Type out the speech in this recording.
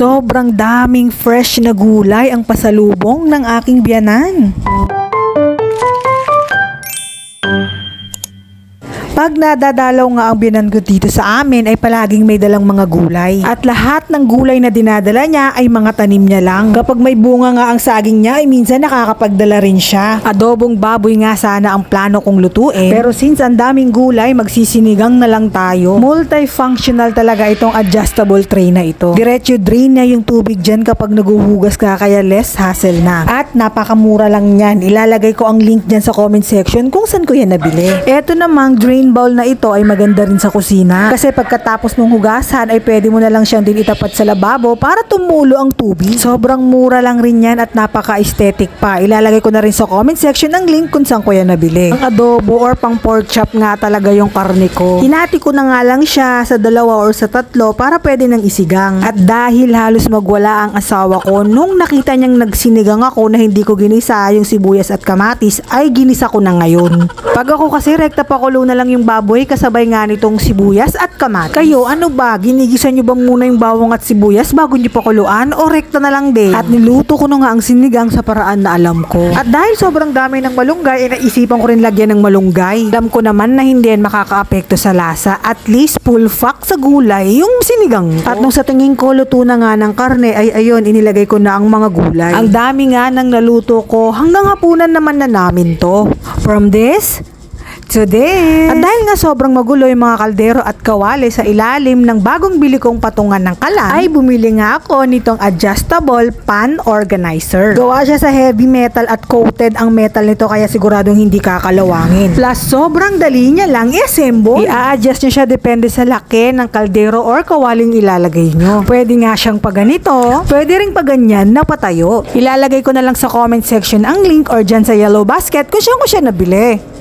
Sobrang daming fresh na gulay ang pasalubong ng aking biyanan. Pag nadadalaw nga ang biyanan ko dito sa amin ay palaging may dalang mga gulay. At lahat ng gulay na dinadala niya ay mga tanim niya lang. Kapag may bunga nga ang saging niya ay minsan nakakapagdala rin siya. Adobong baboy nga sana ang plano kong lutuin. Pero since ang daming gulay, magsisinigang na lang tayo. Multifunctional talaga itong adjustable tray na ito. Diretso drain na yung tubig dyan kapag naguhugas ka, kaya less hassle na. At napakamura lang yan. Ilalagay ko ang link dyan sa comment section kung saan ko yan nabili. Eto namang drain bowl na ito ay maganda rin sa kusina. Kasi pagkatapos mong hugasan ay pwede mo na lang siyang din itapat sa lababo para tumulo ang tubig. Sobrang mura lang rin yan at napaka-aesthetic pa. Ilalagay ko na rin sa comment section ang link kung saan ko yan nabili. Ang adobo or pang pork chop nga talaga yung karne ko. Hinati ko na nga lang siya sa 2 or sa 3 para pwede nang isigang. At dahil halos magwala ang asawa ko, nung nakita niyang nagsinigang ako na hindi ko ginisa yung sibuyas at kamatis, ay ginisa ko na ngayon. Pag ako kasi rekta pakulo na lang yung baboy kasabay nga nitong sibuyas at kamatis. Kayo, ano ba? Ginigisa nyo ba muna yung bawang at sibuyas bago nyo pakuluan o rekta na lang din? At niluto ko na nga ang sinigang sa paraan na alam ko. At dahil sobrang dami ng malunggay, naisipan ko rin lagyan ng malunggay. Alam ko naman na hindi yan makakaapekto sa lasa. At least full fact sa gulay yung sinigang ko. At nung sa tingin ko luto na nga ng karne, ay ayun, inilagay ko na ang mga gulay. Ang dami nga ng naluto ko, hanggang hapunan naman na namin to. From this to this. At dahil nga sobrang magulo yung mga kaldero at kawali sa ilalim ng bagong bili kong patungan ng kalan, ay bumili nga ako nitong adjustable pan organizer. Gawa siya sa heavy metal at coated ang metal nito kaya siguradong hindi kakalawangin. Plus sobrang dali niya lang i-assemble. I-adjust niya siya depende sa laki ng kaldero or kawaling ilalagay nyo. Pwede nga siyang paganito, pwede ring paganyan na patayo. Ilalagay ko na lang sa comment section ang link or dyan sa yellow basket kung saan ko siya nabili.